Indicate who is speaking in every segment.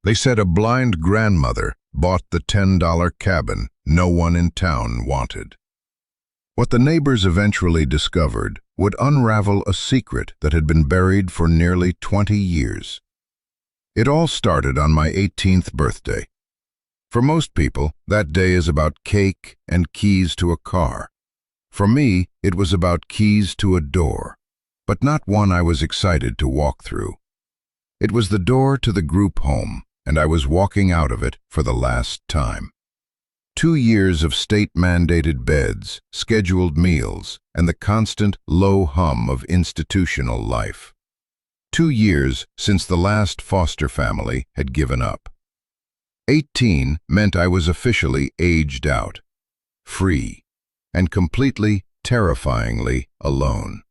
Speaker 1: They said a blind grandmother bought the $10 cabin no one in town wanted. What the neighbors eventually discovered would unravel a secret that had been buried for nearly 20 years. It all started on my 18th birthday. For most people, that day is about cake and keys to a car. For me, it was about keys to a door, but not one I was excited to walk through. It was the door to the group home, and I was walking out of it for the last time. 2 years of state-mandated beds, scheduled meals, and the constant low hum of institutional life. 2 years since the last foster family had given up. 18 meant I was officially aged out, free, and completely, terrifyingly alone.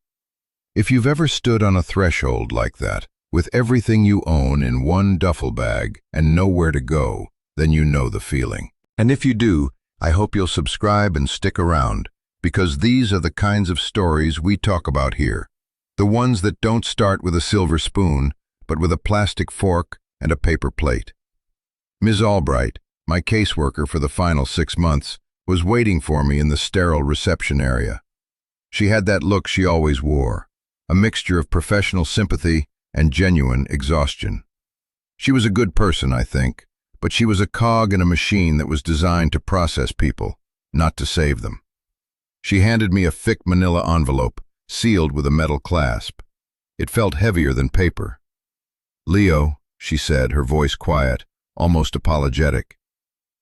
Speaker 1: If you've ever stood on a threshold like that, with everything you own in one duffel bag and nowhere to go, then you know the feeling. And if you do, I hope you'll subscribe and stick around, because these are the kinds of stories we talk about here. The ones that don't start with a silver spoon, but with a plastic fork and a paper plate. Ms. Albright, my caseworker for the final 6 months, was waiting for me in the sterile reception area. She had that look she always wore, a mixture of professional sympathy and genuine exhaustion. She was a good person, I think, but she was a cog in a machine that was designed to process people, not to save them. She handed me a thick manila envelope, sealed with a metal clasp. It felt heavier than paper. "Leo," she said, her voice quiet, almost apologetic.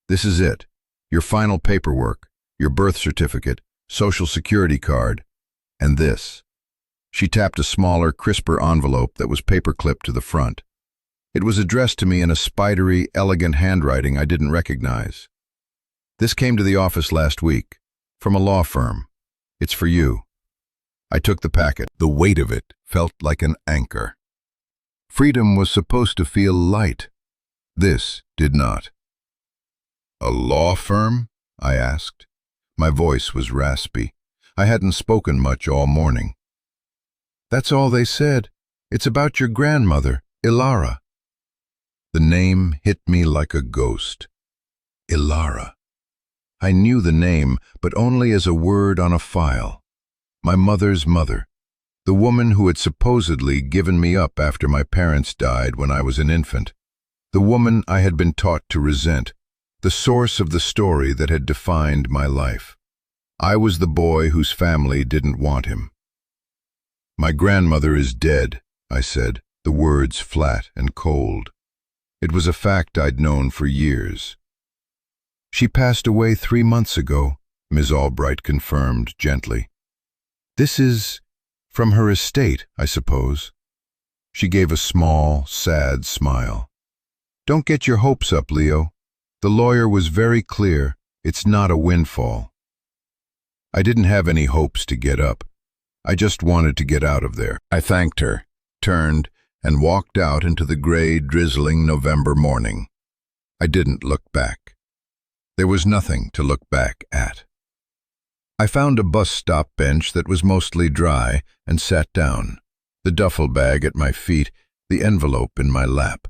Speaker 1: "This is it. Your final paperwork, your birth certificate, social security card, and this." She tapped a smaller, crisper envelope that was paper-clipped to the front. It was addressed to me in a spidery, elegant handwriting I didn't recognize. "This came to the office last week, from a law firm. It's for you." I took the packet. The weight of it felt like an anchor. Freedom was supposed to feel light. This did not. "A law firm?" I asked. My voice was raspy. I hadn't spoken much all morning. "That's all they said. It's about your grandmother, Ilara." The name hit me like a ghost. Ilara. I knew the name, but only as a word on a file. My mother's mother. The woman who had supposedly given me up after my parents died when I was an infant. The woman I had been taught to resent. The source of the story that had defined my life. I was the boy whose family didn't want him. "My grandmother is dead," I said, the words flat and cold. It was a fact I'd known for years. "She passed away 3 months ago," Ms. Albright confirmed gently. "This is from her estate, I suppose." She gave a small, sad smile. "Don't get your hopes up, Leo. The lawyer was very clear. It's not a windfall." I didn't have any hopes to get up. I just wanted to get out of there. I thanked her, turned, and walked out into the gray, drizzling November morning. I didn't look back. There was nothing to look back at. I found a bus stop bench that was mostly dry and sat down, the duffel bag at my feet, the envelope in my lap.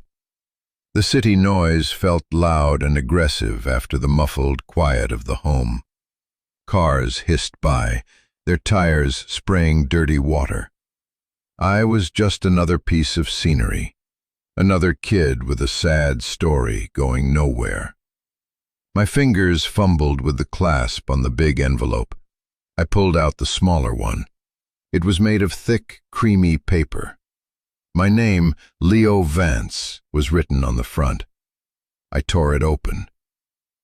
Speaker 1: The city noise felt loud and aggressive after the muffled quiet of the home. Cars hissed by, their tires spraying dirty water. I was just another piece of scenery, another kid with a sad story going nowhere. My fingers fumbled with the clasp on the big envelope. I pulled out the smaller one. It was made of thick, creamy paper. My name, Leo Vance, was written on the front. I tore it open.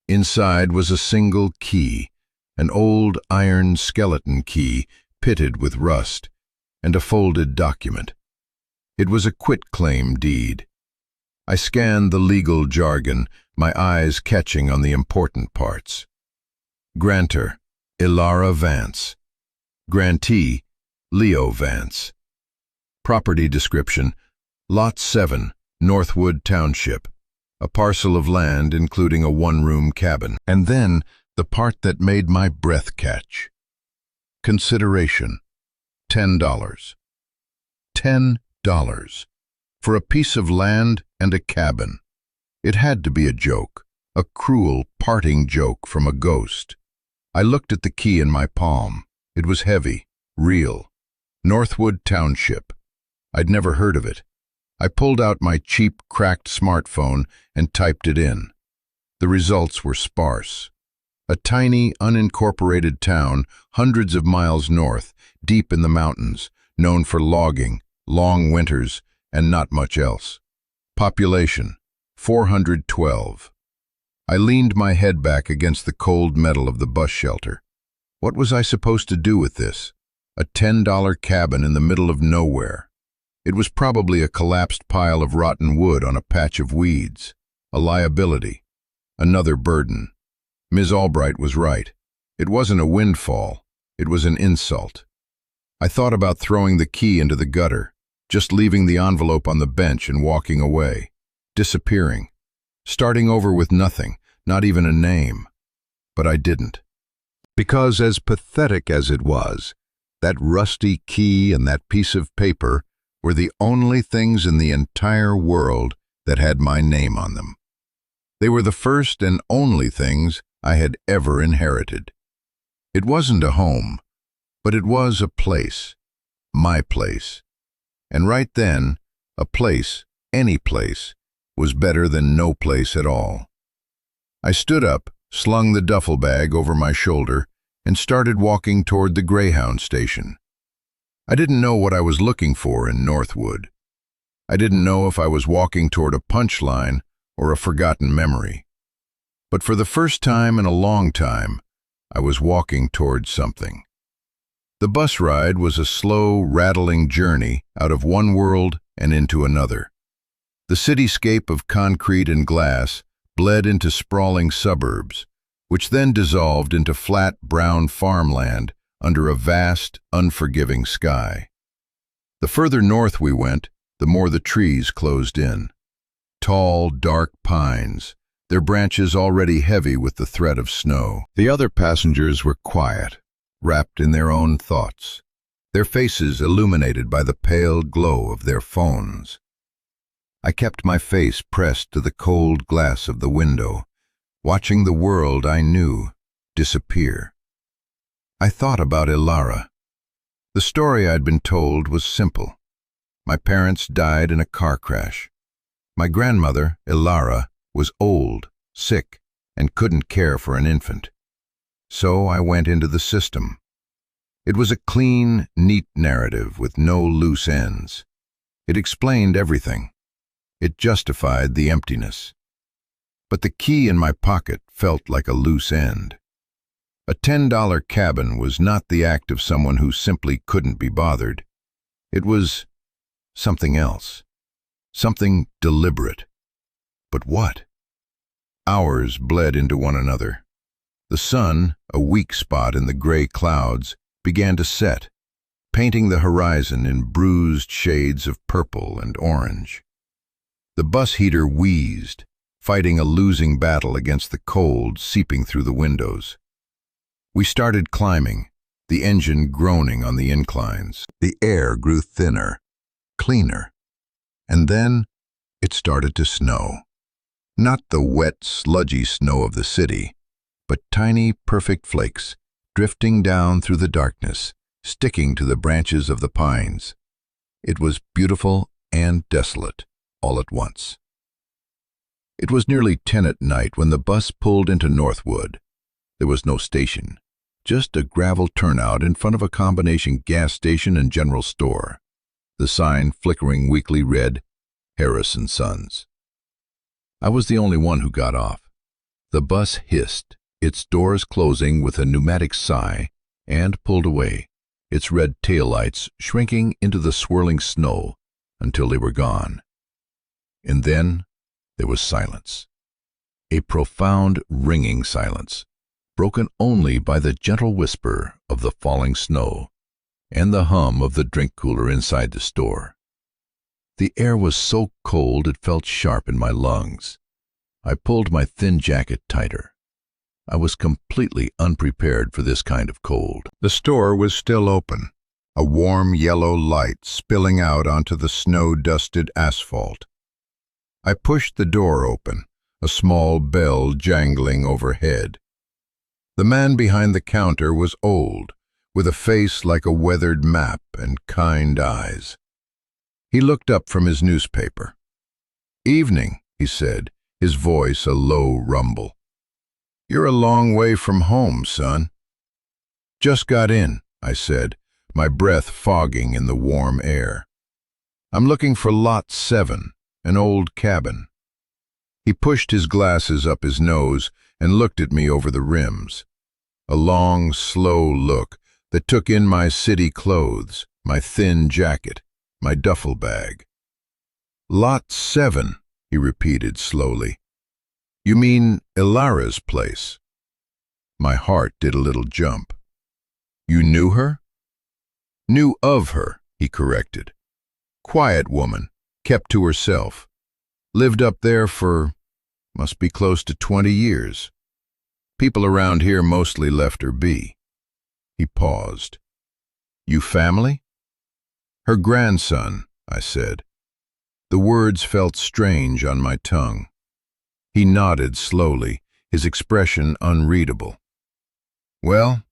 Speaker 1: Inside was a single key, an old iron skeleton key pitted with rust, and a folded document. It was a quitclaim deed. I scanned the legal jargon, my eyes catching on the important parts. Grantor, Ilara Vance. Grantee, Leo Vance. Property description, Lot 7, Northwood Township. A parcel of land including a one-room cabin. And then, the part that made my breath catch. Consideration, $10. $10 for a piece of land and a cabin. It had to be a joke, a cruel, parting joke from a ghost. I looked at the key in my palm. It was heavy, real. Northwood Township. I'd never heard of it. I pulled out my cheap, cracked smartphone and typed it in. The results were sparse. A tiny, unincorporated town, hundreds of miles north, deep in the mountains, known for logging, long winters, and not much else. Population, 412. I leaned my head back against the cold metal of the bus shelter. What was I supposed to do with this? A $10 cabin in the middle of nowhere. It was probably a collapsed pile of rotten wood on a patch of weeds. A liability. Another burden. Ms. Albright was right. It wasn't a windfall. It was an insult. I thought about throwing the key into the gutter, just leaving the envelope on the bench and walking away, disappearing, starting over with nothing, not even a name. But I didn't. Because as pathetic as it was, that rusty key and that piece of paper were the only things in the entire world that had my name on them. They were the first and only things I had ever inherited. It wasn't a home, but it was a place, my place. And right then, a place, any place, was better than no place at all. I stood up, slung the duffel bag over my shoulder, and started walking toward the Greyhound station. I didn't know what I was looking for in Northwood. I didn't know if I was walking toward a punchline or a forgotten memory. But for the first time in a long time, I was walking toward something. The bus ride was a slow, rattling journey out of one world and into another. The cityscape of concrete and glass bled into sprawling suburbs, which then dissolved into flat, brown farmland under a vast, unforgiving sky. The further north we went, the more the trees closed in. Tall, dark pines, their branches already heavy with the threat of snow. The other passengers were quiet, wrapped in their own thoughts, their faces illuminated by the pale glow of their phones. I kept my face pressed to the cold glass of the window, watching the world I knew disappear. I thought about Ilara. The story I'd been told was simple. My parents died in a car crash. My grandmother, Ilara, was old, sick, and couldn't care for an infant. So I went into the system. It was a clean, neat narrative with no loose ends. It explained everything. It justified the emptiness. But the key in my pocket felt like a loose end. A $10 cabin was not the act of someone who simply couldn't be bothered. It was something else, something deliberate. But what? Hours bled into one another. The sun, a weak spot in the gray clouds, began to set, painting the horizon in bruised shades of purple and orange. The bus heater wheezed, fighting a losing battle against the cold seeping through the windows. We started climbing, the engine groaning on the inclines. The air grew thinner, cleaner. And then it started to snow. Not the wet, sludgy snow of the city, but tiny, perfect flakes, drifting down through the darkness, sticking to the branches of the pines. It was beautiful and desolate, all at once. It was nearly 10 at night when the bus pulled into Northwood. There was no station, just a gravel turnout in front of a combination gas station and general store. The sign flickering weakly read, Harris & Sons. I was the only one who got off. The bus hissed, its doors closing with a pneumatic sigh, and pulled away, its red taillights shrinking into the swirling snow until they were gone. And then there was silence. A profound, ringing silence, broken only by the gentle whisper of the falling snow and the hum of the drink cooler inside the store. The air was so cold it felt sharp in my lungs. I pulled my thin jacket tighter. I was completely unprepared for this kind of cold. The store was still open, a warm yellow light spilling out onto the snow-dusted asphalt. I pushed the door open, a small bell jangling overhead. The man behind the counter was old, with a face like a weathered map and kind eyes. He looked up from his newspaper. "Evening," he said, his voice a low rumble. "You're a long way from home, son." "Just got in," I said, my breath fogging in the warm air. "I'm looking for Lot 7, an old cabin." He pushed his glasses up his nose and looked at me over the rims. A long, slow look that took in my city clothes, my thin jacket, my duffel bag. "Lot 7, he repeated slowly. "You mean Ilara's place?" My heart did a little jump. "You knew her?" "Knew of her," he corrected. "Quiet woman, kept to herself. Lived up there for, must be close to 20 years. People around here mostly left her be." He paused. "You family?" "Her grandson," I said. The words felt strange on my tongue. He nodded slowly, his expression unreadable. "Well,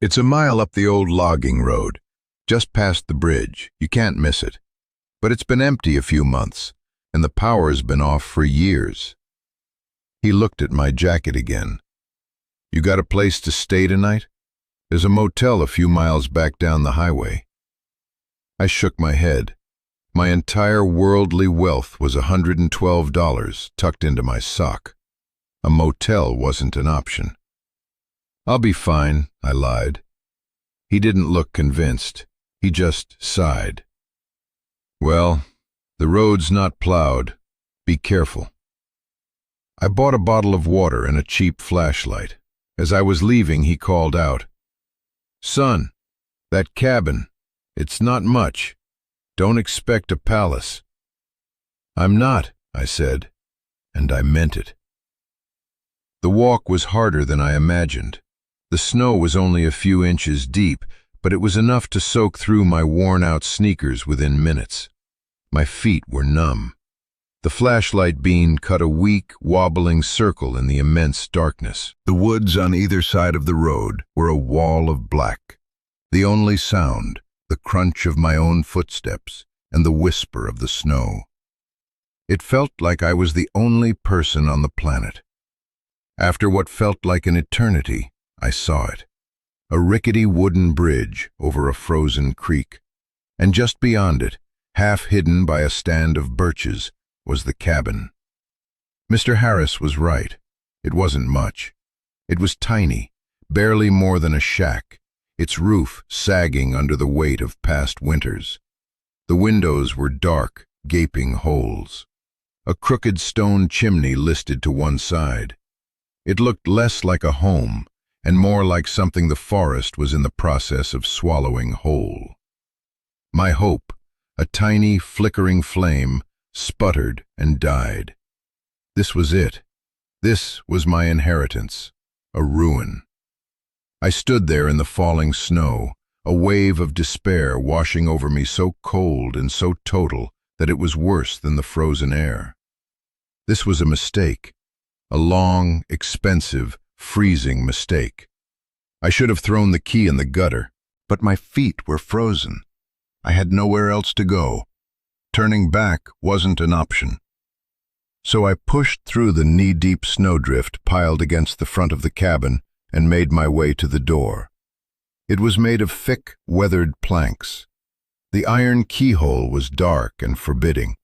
Speaker 1: it's a mile up the old logging road, just past the bridge. You can't miss it. But it's been empty a few months, and the power's been off for years." He looked at my jacket again. "You got a place to stay tonight? There's a motel a few miles back down the highway." I shook my head. My entire worldly wealth was $112 tucked into my sock. A motel wasn't an option. "I'll be fine," I lied. He didn't look convinced. He just sighed. "Well, the road's not plowed. Be careful." I bought a bottle of water and a cheap flashlight. As I was leaving, he called out, "Son, that cabin, it's not much. Don't expect a palace." "I'm not," I said, and I meant it. The walk was harder than I imagined. The snow was only a few inches deep, but it was enough to soak through my worn-out sneakers within minutes. My feet were numb. The flashlight beam cut a weak, wobbling circle in the immense darkness. The woods on either side of the road were a wall of black. The only sound, the crunch of my own footsteps and the whisper of the snow. It felt like I was the only person on the planet. After what felt like an eternity, I saw it. A rickety wooden bridge over a frozen creek. And just beyond it, half hidden by a stand of birches, was the cabin. Mr. Harris was right. It wasn't much. It was tiny, barely more than a shack, its roof sagging under the weight of past winters. The windows were dark, gaping holes. A crooked stone chimney listed to one side. It looked less like a home and more like something the forest was in the process of swallowing whole. My hope, a tiny, flickering flame, sputtered and died. This was it. This was my inheritance, a ruin. I stood there in the falling snow, a wave of despair washing over me so cold and so total that it was worse than the frozen air. This was a mistake, a long, expensive, freezing mistake. I should have thrown the key in the gutter, but my feet were frozen. I had nowhere else to go. Turning back wasn't an option. So I pushed through the knee-deep snowdrift piled against the front of the cabin and made my way to the door. It was made of thick, weathered planks. The iron keyhole was dark and forbidding.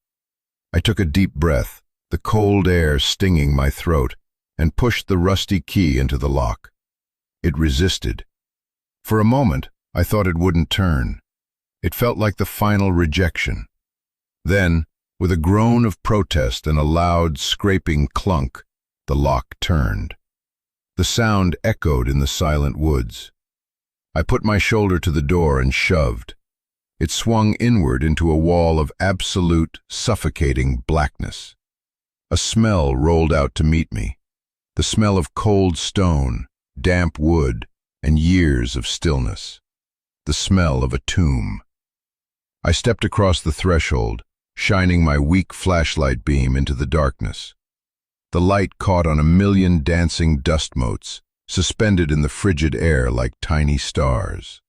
Speaker 1: I took a deep breath, the cold air stinging my throat, and pushed the rusty key into the lock. It resisted. For a moment, I thought it wouldn't turn. It felt like the final rejection. Then, with a groan of protest and a loud, scraping clunk, the lock turned. The sound echoed in the silent woods. I put my shoulder to the door and shoved. It swung inward into a wall of absolute, suffocating blackness. A smell rolled out to meet me. The smell of cold stone, damp wood, and years of stillness. The smell of a tomb. I stepped across the threshold, shining my weak flashlight beam into the darkness. the light caught on a million dancing dust motes, suspended in the frigid air like tiny stars.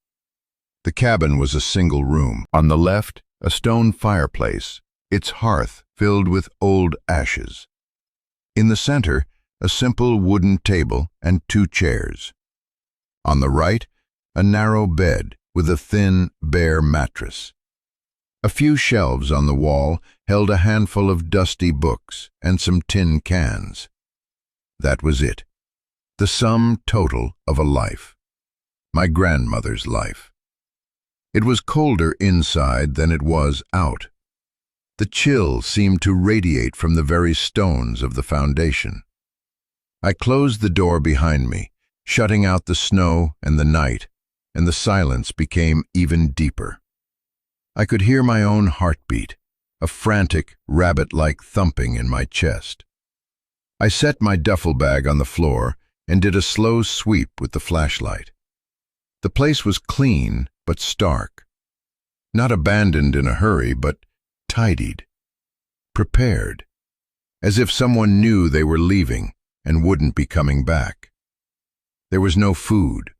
Speaker 1: The cabin was a single room. On the left, a stone fireplace, its hearth filled with old ashes. In the center, a simple wooden table and 2 chairs. On the right, a narrow bed with a thin, bare mattress. A few shelves on the wall held a handful of dusty books and some tin cans. That was it. The sum total of a life. My grandmother's life. It was colder inside than it was out. The chill seemed to radiate from the very stones of the foundation. I closed the door behind me, shutting out the snow and the night, and the silence became even deeper. I could hear my own heartbeat, a frantic, rabbit-like thumping in my chest. I set my duffel bag on the floor and did a slow sweep with the flashlight. The place was clean but stark. Not abandoned in a hurry, but tidied, prepared, as if someone knew they were leaving and wouldn't be coming back. There was no food,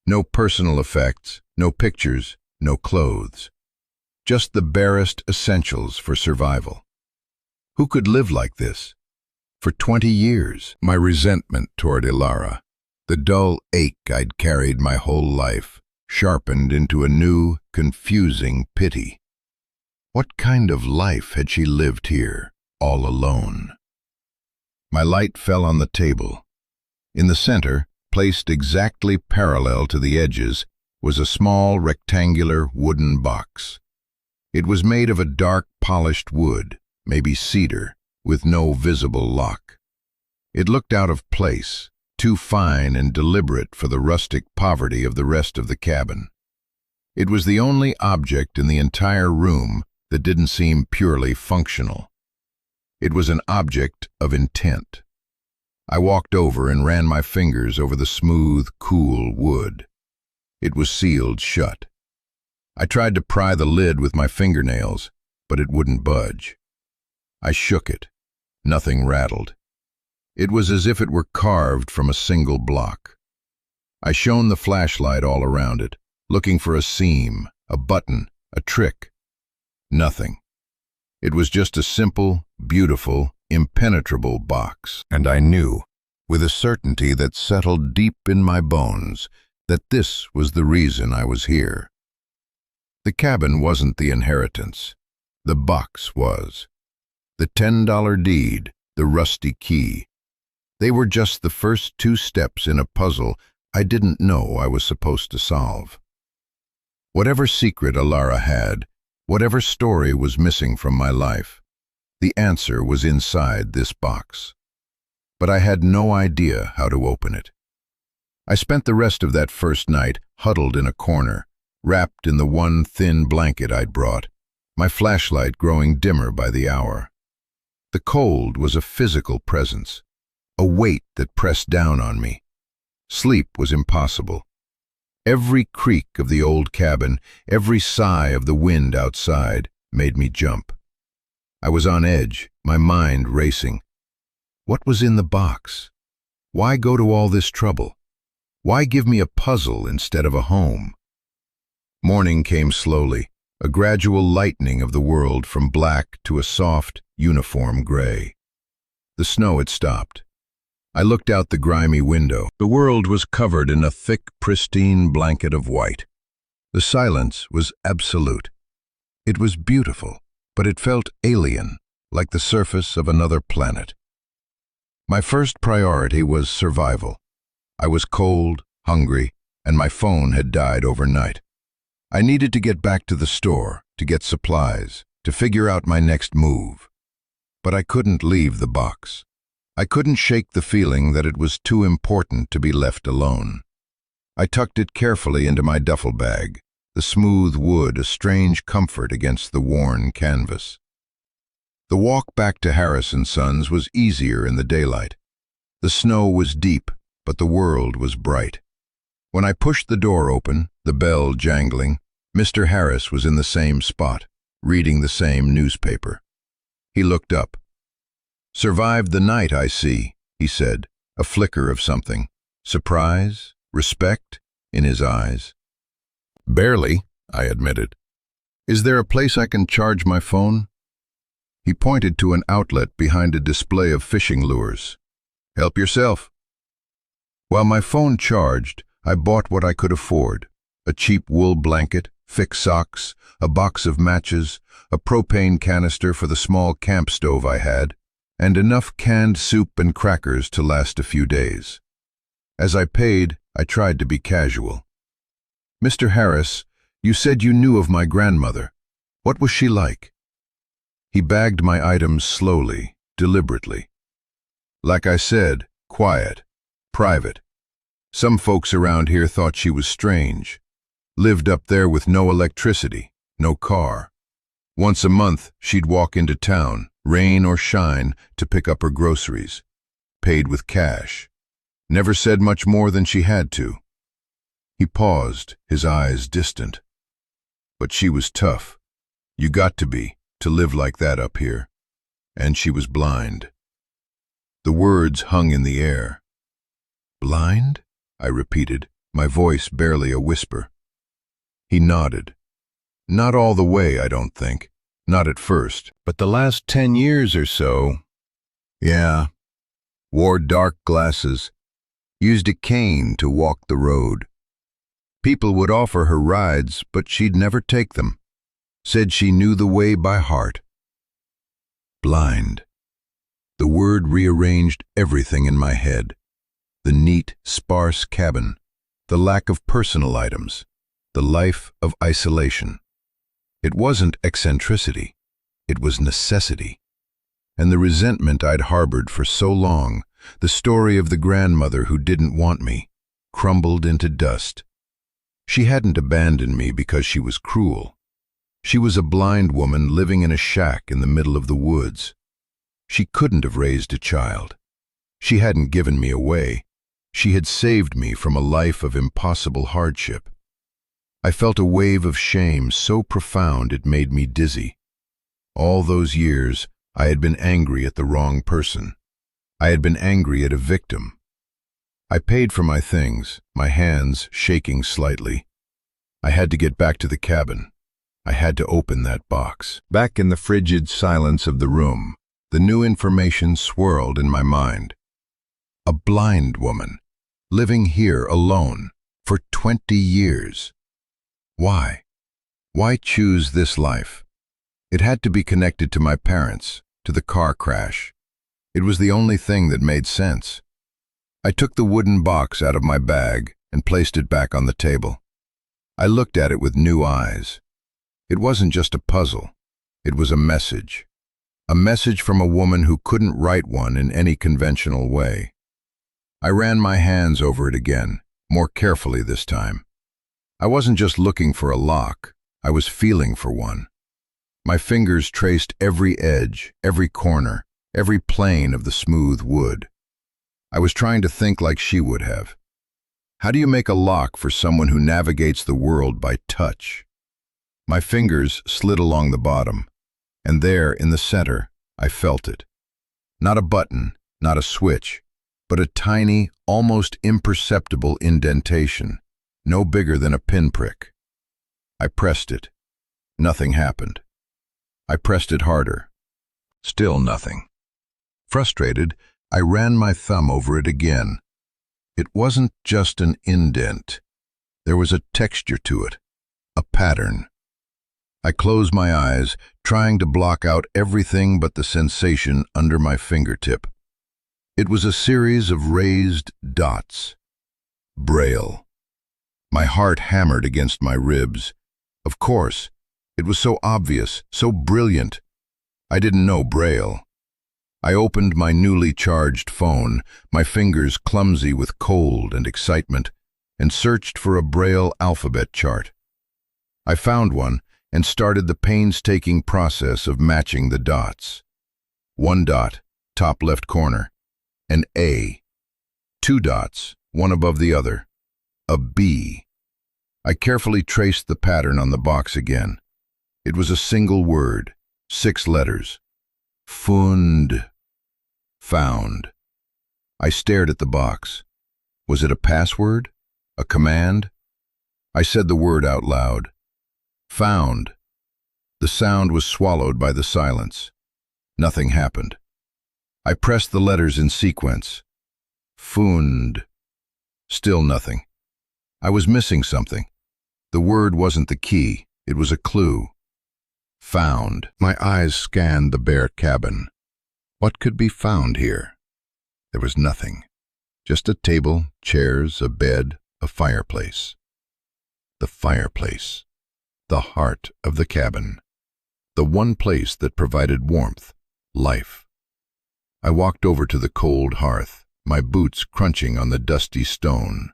Speaker 1: no personal effects, no pictures, no clothes. Just the barest essentials for survival. Who could live like this? For 20 years, my resentment toward Ilara, the dull ache I'd carried my whole life, sharpened into a new, confusing pity. What kind of life had she lived here, all alone? My light fell on the table. In the center, placed exactly parallel to the edges, was a small rectangular wooden box. It was made of a dark polished wood, maybe cedar, with no visible lock. It looked out of place, too fine and deliberate for the rustic poverty of the rest of the cabin. It was the only object in the entire room that didn't seem purely functional. It was an object of intent. I walked over and ran my fingers over the smooth, cool wood. It was sealed shut. I tried to pry the lid with my fingernails, but it wouldn't budge. I shook it. Nothing rattled. It was as if it were carved from a single block. I shone the flashlight all around it, looking for a seam, a button, a trick. Nothing. It was just a simple, beautiful, impenetrable box. And I knew, with a certainty that settled deep in my bones, that this was the reason I was here. The cabin wasn't the inheritance. The box was. The $10 deed, the rusty key. They were just the first 2 steps in a puzzle I didn't know I was supposed to solve. Whatever secret Ilara had, whatever story was missing from my life, the answer was inside this box. But I had no idea how to open it. I spent the rest of that first night huddled in a corner, wrapped in the one thin blanket I'd brought, my flashlight growing dimmer by the hour. The cold was a physical presence, a weight that pressed down on me. Sleep was impossible. Every creak of the old cabin, every sigh of the wind outside, made me jump. I was on edge, my mind racing. What was in the box? Why go to all this trouble? Why give me a puzzle instead of a home? Morning came slowly, a gradual lightening of the world from black to a soft, uniform gray. The snow had stopped. I looked out the grimy window. The world was covered in a thick, pristine blanket of white. The silence was absolute. It was beautiful, but it felt alien, like the surface of another planet. My first priority was survival. I was cold, hungry, and my phone had died overnight. I needed to get back to the store, to get supplies, to figure out my next move. But I couldn't leave the box. I couldn't shake the feeling that it was too important to be left alone. I tucked it carefully into my duffel bag, the smooth wood a strange comfort against the worn canvas. The walk back to Harris & Sons was easier in the daylight. The snow was deep, but the world was bright. When I pushed the door open, the bell jangling, Mr. Harris was in the same spot, reading the same newspaper. He looked up. Survived the night, I see, he said, a flicker of something. Surprise? Respect? In his eyes. Barely, I admitted. Is there a place I can charge my phone? He pointed to an outlet behind a display of fishing lures. Help yourself. While my phone charged, I bought what I could afford. A cheap wool blanket, thick socks, a box of matches, a propane canister for the small camp stove I had, and enough canned soup and crackers to last a few days. As I paid, I tried to be casual. Mr. Harris, you said you knew of my grandmother. What was she like? He bagged my items slowly, deliberately. Like I said, quiet, private. Some folks around here thought she was strange. Lived up there with no electricity, no car. Once a month, she'd walk into town, rain or shine, to pick up her groceries. Paid with cash. Never said much more than she had to. He paused, his eyes distant. But she was tough. You got to be, to live like that up here. And she was blind. The words hung in the air. Blind? I repeated, my voice barely a whisper. He nodded. Not all the way, I don't think. Not at first, but the last 10 years or so. Yeah. Wore dark glasses. Used a cane to walk the road. People would offer her rides, but she'd never take them. Said she knew the way by heart. Blind. The word rearranged everything in my head. The neat, sparse cabin, the lack of personal items, the life of isolation. It wasn't eccentricity, it was necessity. And the resentment I'd harbored for so long, the story of the grandmother who didn't want me, crumbled into dust. She hadn't abandoned me because she was cruel. She was a blind woman living in a shack in the middle of the woods. She couldn't have raised a child. She hadn't given me away. She had saved me from a life of impossible hardship. I felt a wave of shame so profound it made me dizzy. All those years, I had been angry at the wrong person. I had been angry at a victim. I paid for my things, my hands shaking slightly. I had to get back to the cabin. I had to open that box. Back in the frigid silence of the room, the new information swirled in my mind. A blind woman, living here alone, for 20 years. Why? Why choose this life? It had to be connected to my parents, to the car crash. It was the only thing that made sense. I took the wooden box out of my bag and placed it back on the table. I looked at it with new eyes. It wasn't just a puzzle. It was a message. A message from a woman who couldn't write one in any conventional way. I ran my hands over it again, more carefully this time. I wasn't just looking for a lock, I was feeling for one. My fingers traced every edge, every corner, every plane of the smooth wood. I was trying to think like she would have. How do you make a lock for someone who navigates the world by touch? My fingers slid along the bottom, and there, in the center, I felt it. Not a button, not a switch, but a tiny, almost imperceptible indentation, no bigger than a pinprick. I pressed it. Nothing happened. I pressed it harder. Still nothing. Frustrated, I ran my thumb over it again. It wasn't just an indent. There was a texture to it, a pattern. I closed my eyes, trying to block out everything but the sensation under my fingertip. It was a series of raised dots. Braille. My heart hammered against my ribs. Of course, it was so obvious, so brilliant. I didn't know Braille. I opened my newly charged phone, my fingers clumsy with cold and excitement, and searched for a Braille alphabet chart. I found one and started the painstaking process of matching the dots. 1 dot, top left corner, an A. 2 dots, one above the other, a B. I carefully traced the pattern on the box again. It was a single word, 6 letters. Fund. Found. I stared at the box. Was it a password? A command? I said the word out loud. Found. The sound was swallowed by the silence. Nothing happened. I pressed the letters in sequence. Fund. Still nothing. I was missing something. The word wasn't the key, it was a clue. Found. My eyes scanned the bare cabin. What could be found here? There was nothing. Just a table, chairs, a bed, a fireplace. The fireplace. The heart of the cabin. The one place that provided warmth, life. I walked over to the cold hearth, my boots crunching on the dusty stone.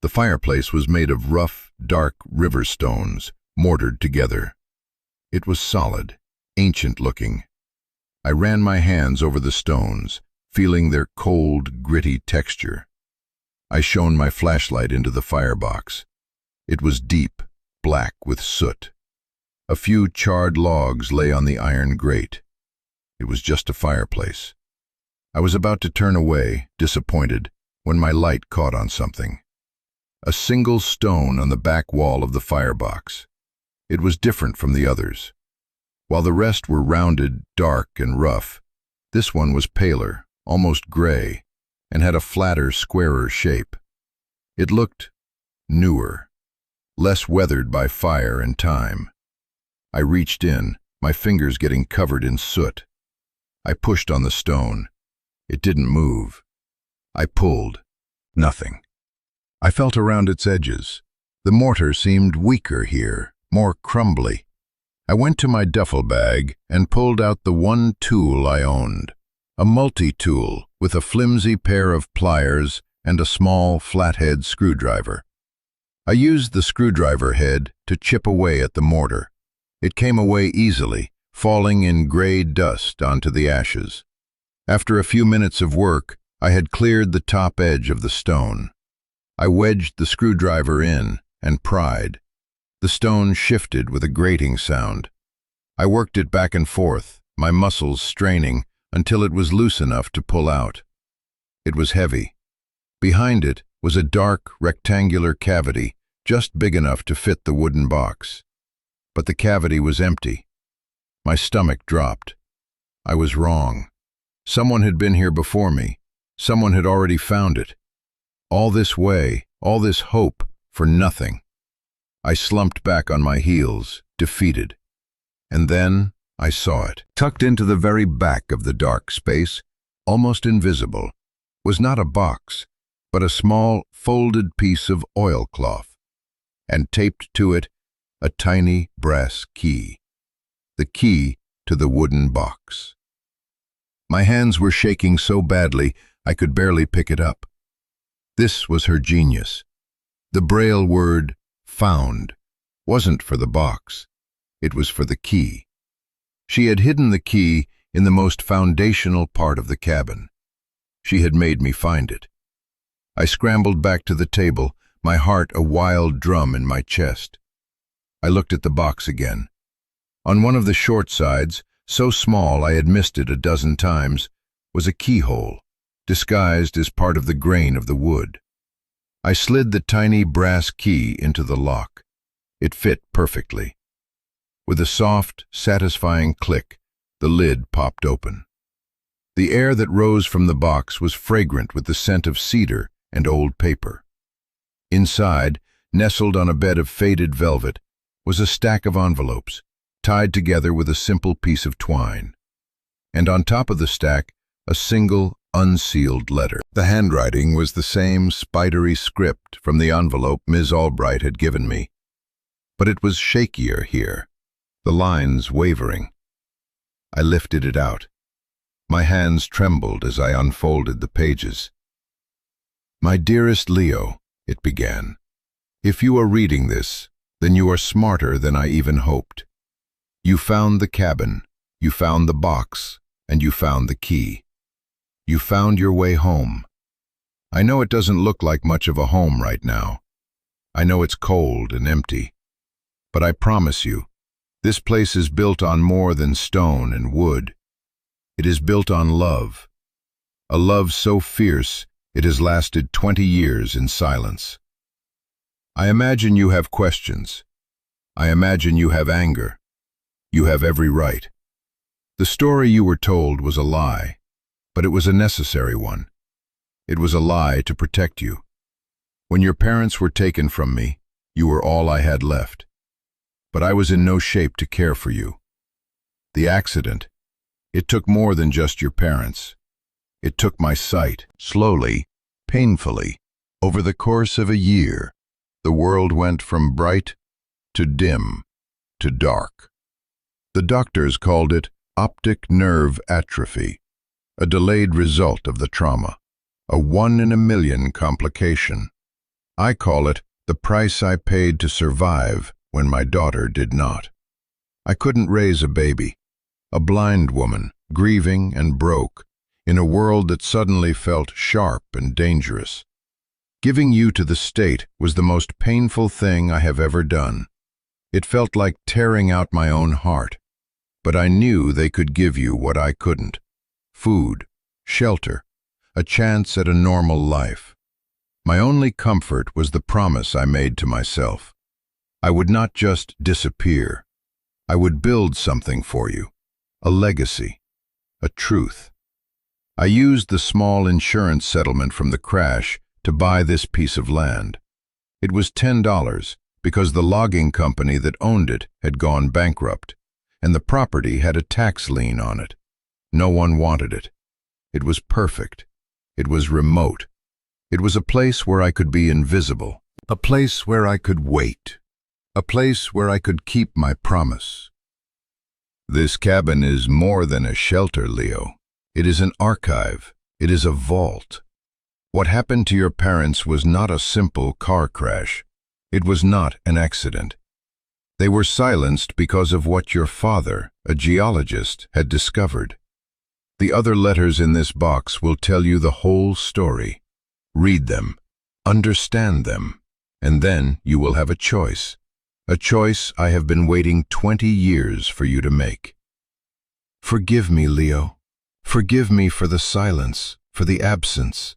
Speaker 1: The fireplace was made of rough, dark river stones, mortared together. It was solid, ancient-looking. I ran my hands over the stones, feeling their cold, gritty texture. I shone my flashlight into the firebox. It was deep, black with soot. A few charred logs lay on the iron grate. It was just a fireplace. I was about to turn away, disappointed, when my light caught on something. A single stone on the back wall of the firebox. It was different from the others. While the rest were rounded, dark, and rough, this one was paler, almost gray, and had a flatter, squarer shape. It looked newer, less weathered by fire and time. I reached in, my fingers getting covered in soot. I pushed on the stone. It didn't move. I pulled. Nothing. I felt around its edges. The mortar seemed weaker here, more crumbly. I went to my duffel bag and pulled out the one tool I owned, a multi-tool with a flimsy pair of pliers and a small flathead screwdriver. I used the screwdriver head to chip away at the mortar. It came away easily, falling in gray dust onto the ashes. After a few minutes of work, I had cleared the top edge of the stone. I wedged the screwdriver in and pried. The stone shifted with a grating sound. I worked it back and forth, my muscles straining until it was loose enough to pull out. It was heavy. Behind it was a dark, rectangular cavity, just big enough to fit the wooden box. But the cavity was empty. My stomach dropped. I was wrong. Someone had been here before me. Someone had already found it. All this way, all this hope, for nothing. I slumped back on my heels, defeated. And then I saw it. Tucked into the very back of the dark space, almost invisible, was not a box, but a small, folded piece of oilcloth, and taped to it a tiny brass key. The key to the wooden box. My hands were shaking so badly I could barely pick it up. This was her genius. The Braille word, found, wasn't for the box. It was for the key. She had hidden the key in the most foundational part of the cabin. She had made me find it. I scrambled back to the table, my heart a wild drum in my chest. I looked at the box again. On one of the short sides, so small I had missed it a dozen times, was a keyhole, disguised as part of the grain of the wood. I slid the tiny brass key into the lock. It fit perfectly. With a soft, satisfying click, the lid popped open. The air that rose from the box was fragrant with the scent of cedar and old paper. Inside, nestled on a bed of faded velvet, was a stack of envelopes, tied together with a simple piece of twine. And on top of the stack, a single, unsealed letter. The handwriting was the same spidery script from the envelope Ms. Albright had given me. But it was shakier here, the lines wavering. I lifted it out. My hands trembled as I unfolded the pages. "My dearest Leo," it began, "if you are reading this, then you are smarter than I even hoped. You found the cabin, you found the box, and you found the key. You found your way home. I know it doesn't look like much of a home right now. I know it's cold and empty. But I promise you, this place is built on more than stone and wood. It is built on love, a love so fierce it has lasted 20 years in silence. I imagine you have questions. I imagine you have anger. You have every right. The story you were told was a lie, but it was a necessary one. It was a lie to protect you. When your parents were taken from me, you were all I had left. But I was in no shape to care for you. The accident, it took more than just your parents. It took my sight. Slowly, painfully, over the course of a year, the world went from bright to dim to dark. The doctors called it optic nerve atrophy, a delayed result of the trauma, a 1 in a million complication. I call it the price I paid to survive when my daughter did not. I couldn't raise a baby, a blind woman, grieving and broke, in a world that suddenly felt sharp and dangerous. Giving you to the state was the most painful thing I have ever done. It felt like tearing out my own heart. But I knew they could give you what I couldn't: food, shelter, a chance at a normal life. My only comfort was the promise I made to myself. I would not just disappear. I would build something for you, a legacy, a truth. I used the small insurance settlement from the crash to buy this piece of land. It was $10 because the logging company that owned it had gone bankrupt, and the property had a tax lien on it. No one wanted it. It was perfect. It was remote. It was a place where I could be invisible, a place where I could wait, a place where I could keep my promise. This cabin is more than a shelter, Leo. It is an archive. It is a vault. What happened to your parents was not a simple car crash. It was not an accident. They were silenced because of what your father, a geologist, had discovered. The other letters in this box will tell you the whole story. Read them, understand them, and then you will have a choice. A choice I have been waiting 20 years for you to make. Forgive me, Leo. Forgive me for the silence, for the absence.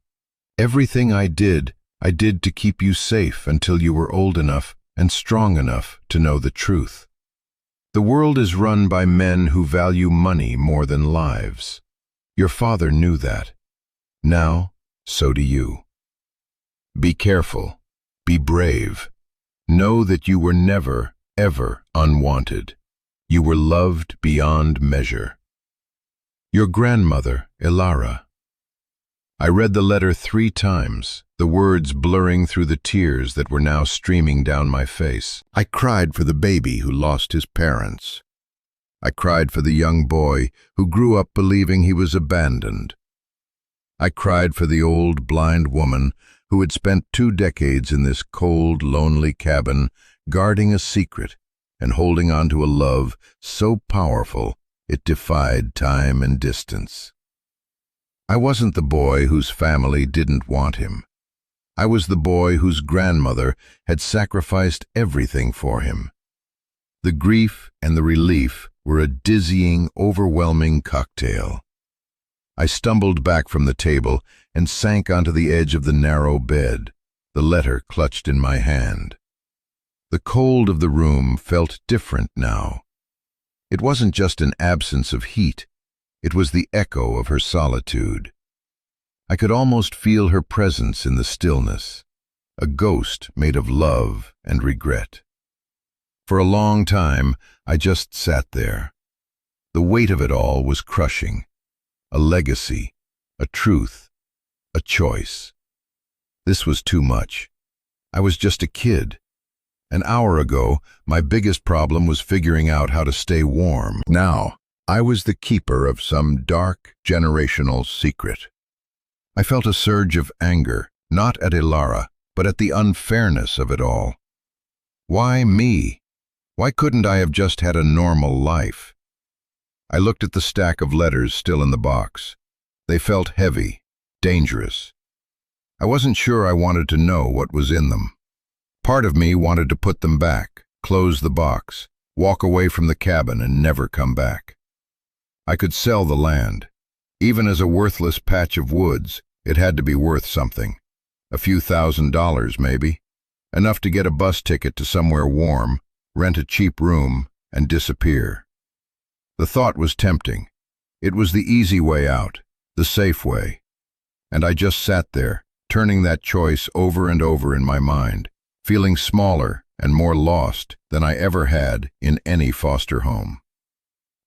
Speaker 1: Everything I did to keep you safe until you were old enough and strong enough to know the truth. The world is run by men who value money more than lives. Your father knew that. Now, so do you. Be careful. Be brave. Know that you were never, ever unwanted. You were loved beyond measure. Your grandmother, Elara. I read the letter 3 times, the words blurring through the tears that were now streaming down my face. I cried for the baby who lost his parents. I cried for the young boy who grew up believing he was abandoned. I cried for the old blind woman who had spent 2 decades in this cold, lonely cabin, guarding a secret and holding on to a love so powerful it defied time and distance. I wasn't the boy whose family didn't want him. I was the boy whose grandmother had sacrificed everything for him. The grief and the relief were a dizzying, overwhelming cocktail. I stumbled back from the table and sank onto the edge of the narrow bed, the letter clutched in my hand. The cold of the room felt different now. It wasn't just an absence of heat. It was the echo of her solitude. I could almost feel her presence in the stillness, a ghost made of love and regret. For a long time, I just sat there. The weight of it all was crushing. A legacy, a truth, a choice. This was too much. I was just a kid. An hour ago, my biggest problem was figuring out how to stay warm. Now, I was the keeper of some dark, generational secret. I felt a surge of anger, not at Elara, but at the unfairness of it all. Why me? Why couldn't I have just had a normal life? I looked at the stack of letters still in the box. They felt heavy, dangerous. I wasn't sure I wanted to know what was in them. Part of me wanted to put them back, close the box, walk away from the cabin and never come back. I could sell the land. Even as a worthless patch of woods, it had to be worth something. A few $1,000s, maybe. Enough to get a bus ticket to somewhere warm, rent a cheap room, and disappear. The thought was tempting. It was the easy way out, the safe way. And I just sat there, turning that choice over and over in my mind, feeling smaller and more lost than I ever had in any foster home.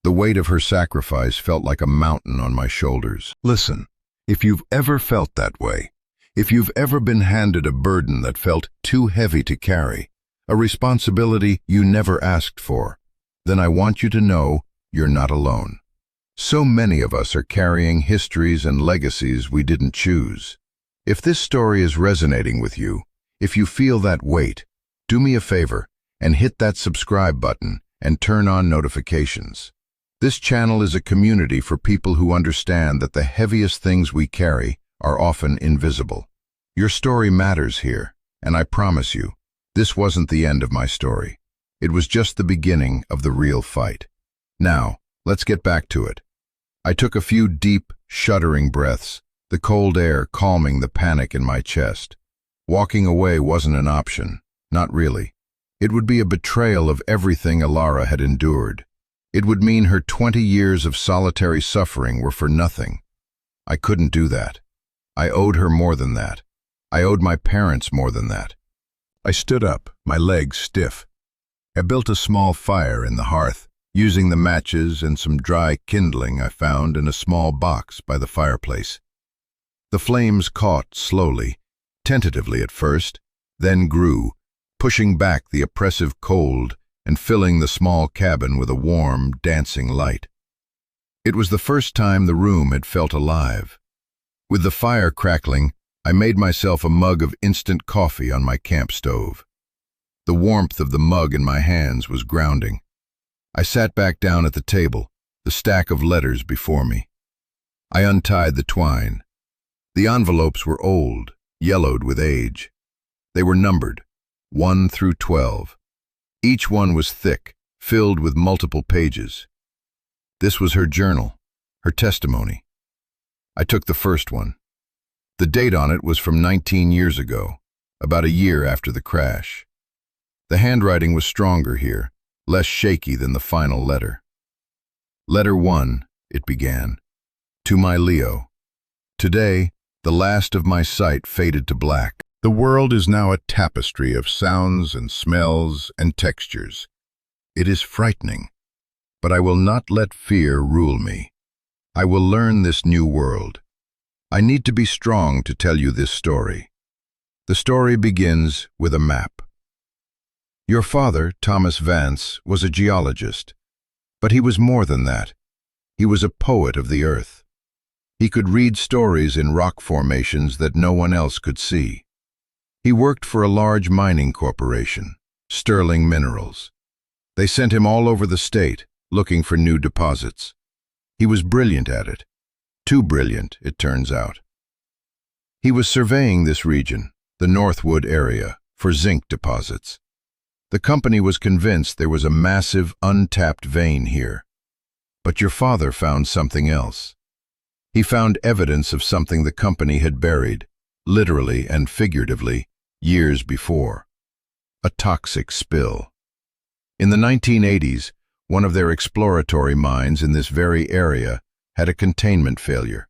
Speaker 1: The weight of her sacrifice felt like a mountain on my shoulders. Listen, if you've ever felt that way, if you've ever been handed a burden that felt too heavy to carry, a responsibility you never asked for, then I want you to know you're not alone. So many of us are carrying histories and legacies we didn't choose. If this story is resonating with you, if you feel that weight, do me a favor and hit that subscribe button and turn on notifications. This channel is a community for people who understand that the heaviest things we carry are often invisible. Your story matters here, and I promise you, this wasn't the end of my story. It was just the beginning of the real fight. Now, let's get back to it. I took a few deep, shuddering breaths, the cold air calming the panic in my chest. Walking away wasn't an option, not really. It would be a betrayal of everything Alara had endured. It would mean her 20 years of solitary suffering were for nothing. I couldn't do that. I owed her more than that. I owed my parents more than that. I stood up, my legs stiff. I built a small fire in the hearth, using the matches and some dry kindling I found in a small box by the fireplace. The flames caught slowly, tentatively at first, then grew, pushing back the oppressive cold and filling the small cabin with a warm, dancing light. It was the first time the room had felt alive. With the fire crackling, I made myself a mug of instant coffee on my camp stove. The warmth of the mug in my hands was grounding. I sat back down at the table, the stack of letters before me. I untied the twine. The envelopes were old, yellowed with age. They were numbered, 1 through 12. Each one was thick, filled with multiple pages. This was her journal, her testimony. I took the first one. The date on it was from 19 years ago, about a year after the crash. The handwriting was stronger here, less shaky than the final letter. Letter 1, it began. To my Leo. Today, the last of my sight faded to black. The world is now a tapestry of sounds and smells and textures. It is frightening, but I will not let fear rule me. I will learn this new world. I need to be strong to tell you this story. The story begins with a map. Your father, Thomas Vance, was a geologist, but he was more than that. He was a poet of the earth. He could read stories in rock formations that no one else could see. He worked for a large mining corporation, Sterling Minerals. They sent him all over the state, looking for new deposits. He was brilliant at it. Too brilliant, it turns out. He was surveying this region, the Northwood area, for zinc deposits. The company was convinced there was a massive, untapped vein here. But your father found something else. He found evidence of something the company had buried, literally and figuratively, years before. A toxic spill. In the 1980s, one of their exploratory mines in this very area had a containment failure.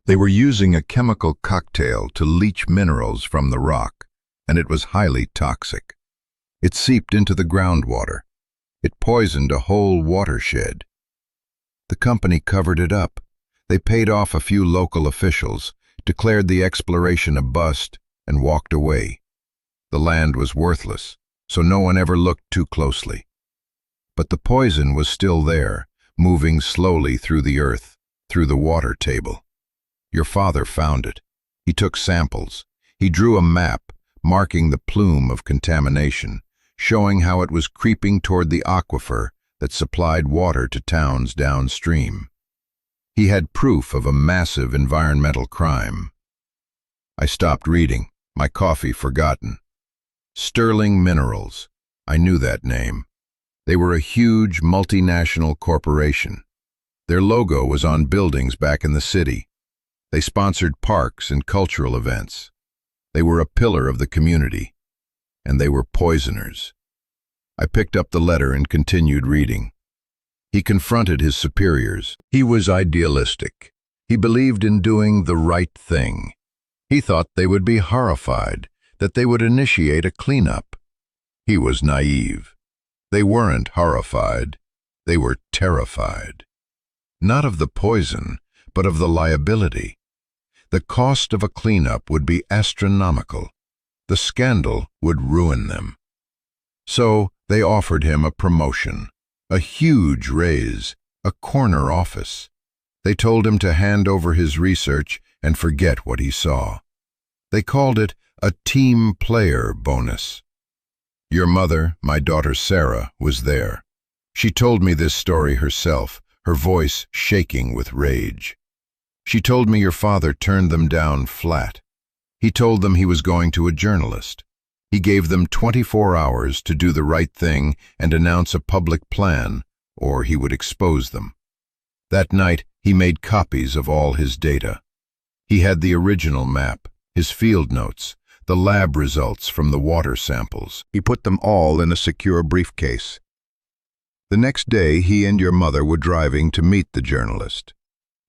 Speaker 1: They were using a chemical cocktail to leach minerals from the rock, and it was highly toxic. It seeped into the groundwater. It poisoned a whole watershed. The company covered it up. They paid off a few local officials, declared the exploration a bust, and walked away. The land was worthless, so no one ever looked too closely. But the poison was still there, moving slowly through the earth, through the water table. Your father found it. He took samples. He drew a map, marking the plume of contamination, showing how it was creeping toward the aquifer that supplied water to towns downstream. He had proof of a massive environmental crime. I stopped reading, my coffee forgotten. Sterling Minerals. I knew that name. They were a huge multinational corporation. Their logo was on buildings back in the city. They sponsored parks and cultural events. They were a pillar of the community, and they were poisoners. I picked up the letter and continued reading. He confronted his superiors. He was idealistic. He believed in doing the right thing. He thought they would be horrified, that they would initiate a cleanup. He was naive. They weren't horrified. They were terrified. Not of the poison, but of the liability. The cost of a cleanup would be astronomical. The scandal would ruin them. So they offered him a promotion, a huge raise, a corner office. They told him to hand over his research and forget what he saw. They called it a team player bonus. Your mother, my daughter Sarah, was there. She told me this story herself, her voice shaking with rage. She told me your father turned them down flat. He told them he was going to a journalist. He gave them 24 hours to do the right thing and announce a public plan, or he would expose them. That night, he made copies of all his data. He had the original map, his field notes, the lab results from the water samples. He put them all in a secure briefcase. The next day, he and your mother were driving to meet the journalist.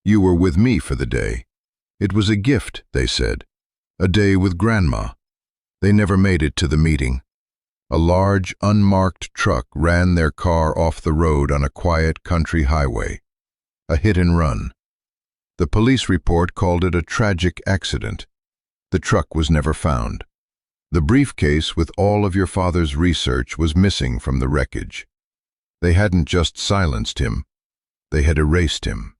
Speaker 1: You were with me for the day. It was a gift, they said. A day with Grandma. They never made it to the meeting. A large, unmarked truck ran their car off the road on a quiet country highway. A hit and run. The police report called it a tragic accident. The truck was never found. The briefcase with all of your father's research was missing from the wreckage. They hadn't just silenced him. They had erased him.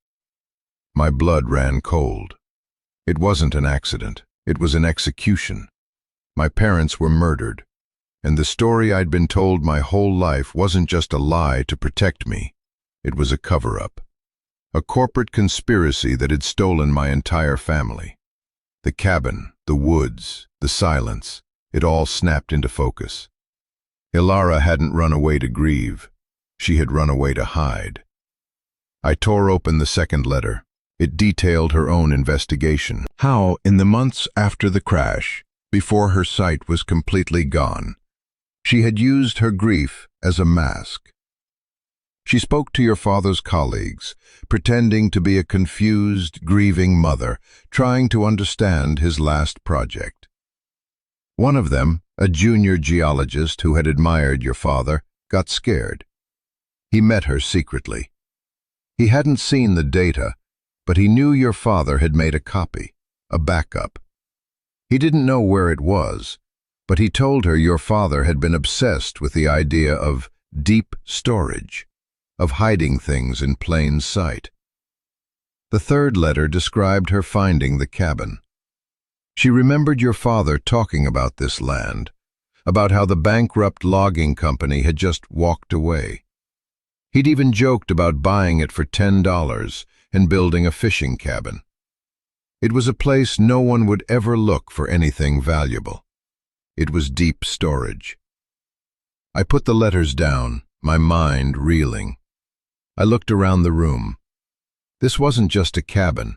Speaker 1: My blood ran cold. It wasn't an accident. It was an execution. My parents were murdered, and the story I'd been told my whole life wasn't just a lie to protect me. It was a cover-up. A corporate conspiracy that had stolen my entire family. The cabin, the woods, the silence, it all snapped into focus. Ilara hadn't run away to grieve. She had run away to hide. I tore open the second letter. It detailed her own investigation. How, in the months after the crash, before her sight was completely gone, she had used her grief as a mask. She spoke to your father's colleagues, pretending to be a confused, grieving mother, trying to understand his last project. One of them, a junior geologist who had admired your father, got scared. He met her secretly. He hadn't seen the data, but he knew your father had made a copy, a backup. He didn't know where it was, but he told her your father had been obsessed with the idea of deep storage, of hiding things in plain sight. The third letter described her finding the cabin. She remembered your father talking about this land, about how the bankrupt logging company had just walked away. He'd even joked about buying it for $10 and building a fishing cabin. It was a place no one would ever look for anything valuable. It was deep storage. I put the letters down, my mind reeling. I looked around the room. This wasn't just a cabin.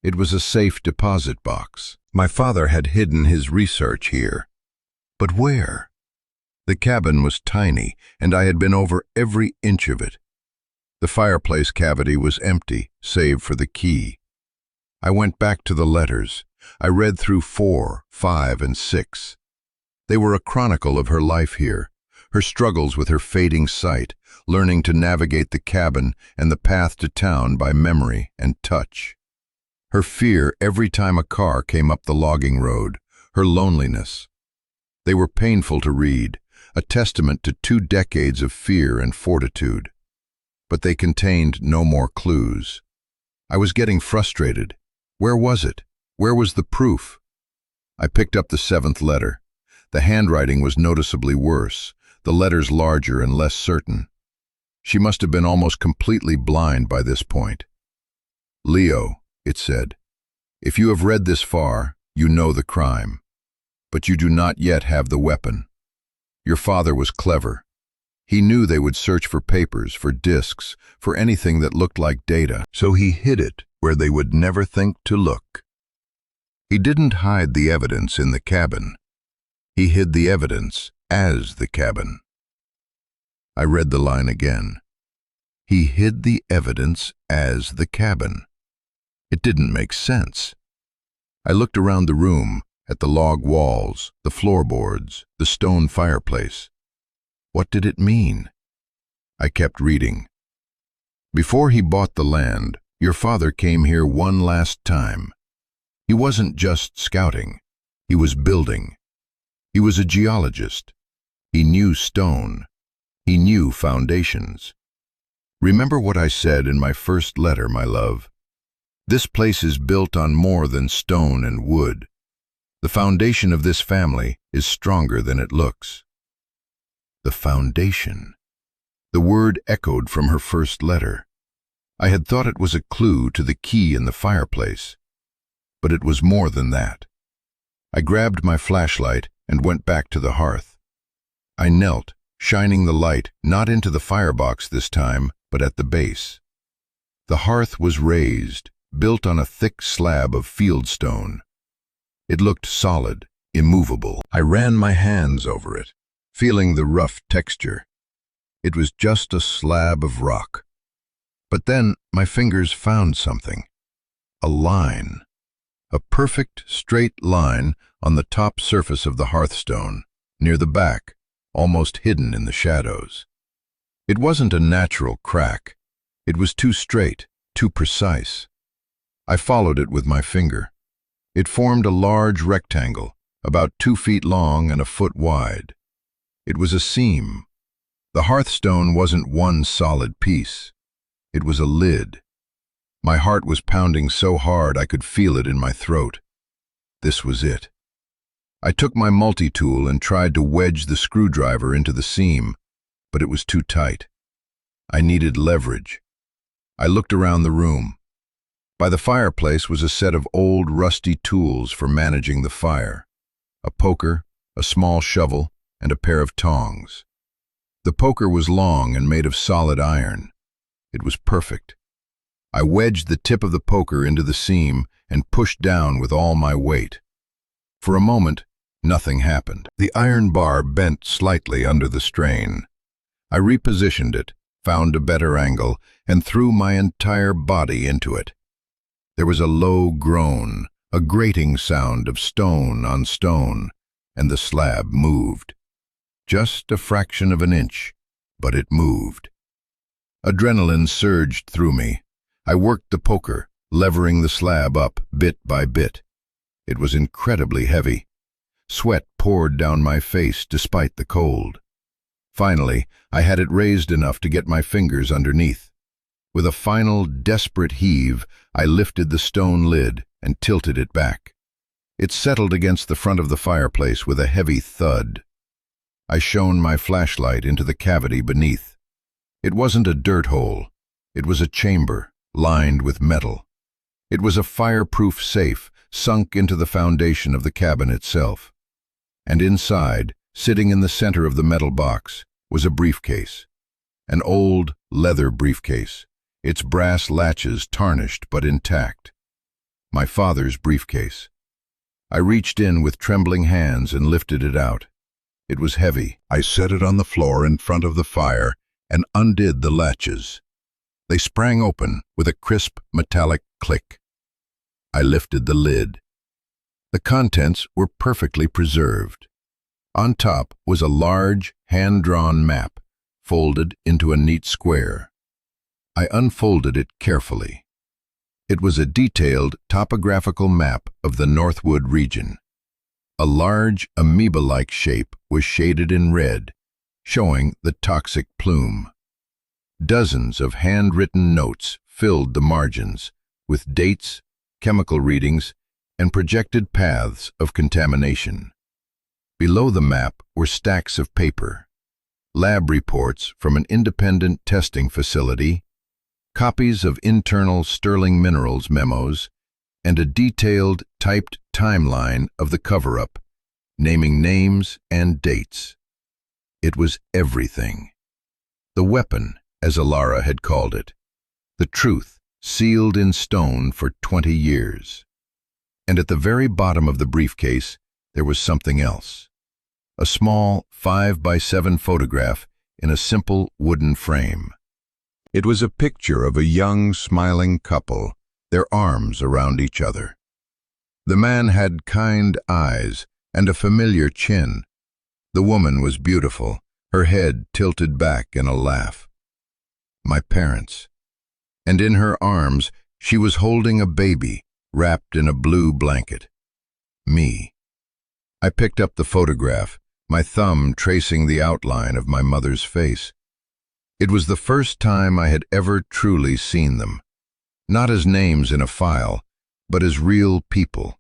Speaker 1: It was a safe deposit box. My father had hidden his research here. But where? The cabin was tiny, and I had been over every inch of it. The fireplace cavity was empty, save for the key. I went back to the letters. I read through 4, 5, and 6. They were a chronicle of her life here, her struggles with her fading sight, learning to navigate the cabin and the path to town by memory and touch. Her fear every time a car came up the logging road, her loneliness. They were painful to read, a testament to 2 decades of fear and fortitude. But they contained no more clues. I was getting frustrated. Where was it? Where was the proof? I picked up the 7th letter. The handwriting was noticeably worse, the letters larger and less certain. She must have been almost completely blind by this point. Leo, it said, if you have read this far, you know the crime. But you do not yet have the weapon. Your father was clever. He knew they would search for papers, for disks, for anything that looked like data, so he hid it where they would never think to look. He didn't hide the evidence in the cabin. He hid the evidence as the cabin. I read the line again. He hid the evidence as the cabin. It didn't make sense. I looked around the room, at the log walls, the floorboards, the stone fireplace. What did it mean? I kept reading. Before he bought the land, your father came here one last time. He wasn't just scouting. He was building. He was a geologist. He knew stone. He knew foundations. Remember what I said in my first letter, my love. This place is built on more than stone and wood. The foundation of this family is stronger than it looks. The foundation. The word echoed from her first letter. I had thought it was a clue to the key in the fireplace. But it was more than that. I grabbed my flashlight and went back to the hearth. I knelt, shining the light not into the firebox this time, but at the base. The hearth was raised, built on a thick slab of fieldstone. It looked solid, immovable. I ran my hands over it, feeling the rough texture. It was just a slab of rock. But then my fingers found something. A line. A perfect straight line on the top surface of the hearthstone, near the back, almost hidden in the shadows. It wasn't a natural crack. It was too straight, too precise. I followed it with my finger. It formed a large rectangle, about 2 feet long and a foot wide. It was a seam. The hearthstone wasn't one solid piece. It was a lid. My heart was pounding so hard I could feel it in my throat. This was it. I took my multi-tool and tried to wedge the screwdriver into the seam, but it was too tight. I needed leverage. I looked around the room. By the fireplace was a set of old, rusty tools for managing the fire. A poker, a small shovel, and a pair of tongs. The poker was long and made of solid iron. It was perfect. I wedged the tip of the poker into the seam and pushed down with all my weight. For a moment, nothing happened. The iron bar bent slightly under the strain. I repositioned it, found a better angle, and threw my entire body into it. There was a low groan, a grating sound of stone on stone, and the slab moved. Just a fraction of an inch, but it moved. Adrenaline surged through me. I worked the poker, levering the slab up bit by bit. It was incredibly heavy. Sweat poured down my face despite the cold. Finally, I had it raised enough to get my fingers underneath. With a final, desperate heave, I lifted the stone lid and tilted it back. It settled against the front of the fireplace with a heavy thud. I shone my flashlight into the cavity beneath. It wasn't a dirt hole. It was a chamber, lined with metal. It was a fireproof safe sunk into the foundation of the cabin itself. And inside, sitting in the center of the metal box, was a briefcase. An old leather briefcase, its brass latches tarnished but intact. My father's briefcase. I reached in with trembling hands and lifted it out. It was heavy. I set it on the floor in front of the fire and undid the latches. They sprang open with a crisp, metallic click. I lifted the lid. The contents were perfectly preserved. On top was a large, hand-drawn map, folded into a neat square. I unfolded it carefully. It was a detailed topographical map of the Northwood region. A large, amoeba-like shape was shaded in red, showing the toxic plume. Dozens of handwritten notes filled the margins, with dates, chemical readings, and projected paths of contamination. Below the map were stacks of paper, lab reports from an independent testing facility, copies of internal sterling minerals memos, and a detailed, typed timeline of the cover-up, naming names and dates. It was everything. The weapon, as Alara had called it. The truth, sealed in stone for 20 years. And at the very bottom of the briefcase, there was something else. A small 5x7 photograph in a simple wooden frame. It was a picture of a young, smiling couple, their arms around each other. The man had kind eyes and a familiar chin. The woman was beautiful, her head tilted back in a laugh. My parents. And in her arms, she was holding a baby, wrapped in a blue blanket. Me. I picked up the photograph, my thumb tracing the outline of my mother's face. It was the first time I had ever truly seen them, not as names in a file, but as real people,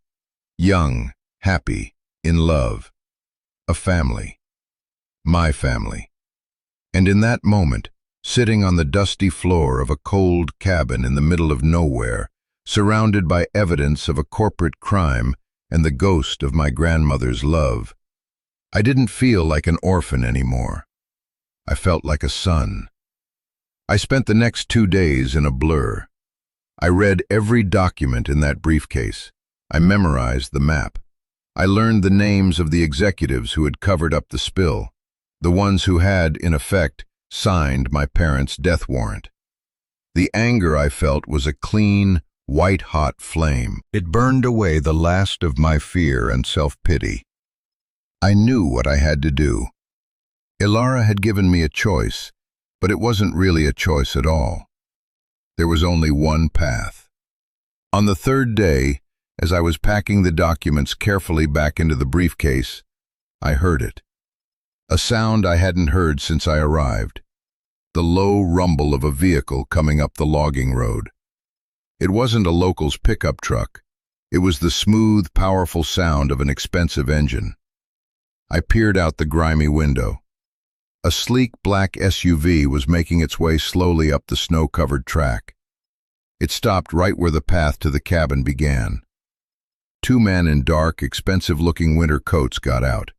Speaker 1: young, happy, in love, a family, my family. And in that moment, sitting on the dusty floor of a cold cabin in the middle of nowhere, surrounded by evidence of a corporate crime and the ghost of my grandmother's love, I didn't feel like an orphan anymore. I felt like a son. I spent the next 2 days in a blur. I read every document in that briefcase. I memorized the map. I learned the names of the executives who had covered up the spill, the ones who had, in effect, signed my parents' death warrant. The anger I felt was a clean, white-hot flame. It burned away the last of my fear and self-pity. I knew what I had to do. Alara had given me a choice, but it wasn't really a choice at all. There was only one path. On the 3rd day, as I was packing the documents carefully back into the briefcase, I heard it. A sound I hadn't heard since I arrived. The low rumble of a vehicle coming up the logging road. It wasn't a local's pickup truck. It was the smooth, powerful sound of an expensive engine. I peered out the grimy window. A sleek black SUV was making its way slowly up the snow-covered track. It stopped right where the path to the cabin began. 2 men in dark, expensive-looking winter coats got out.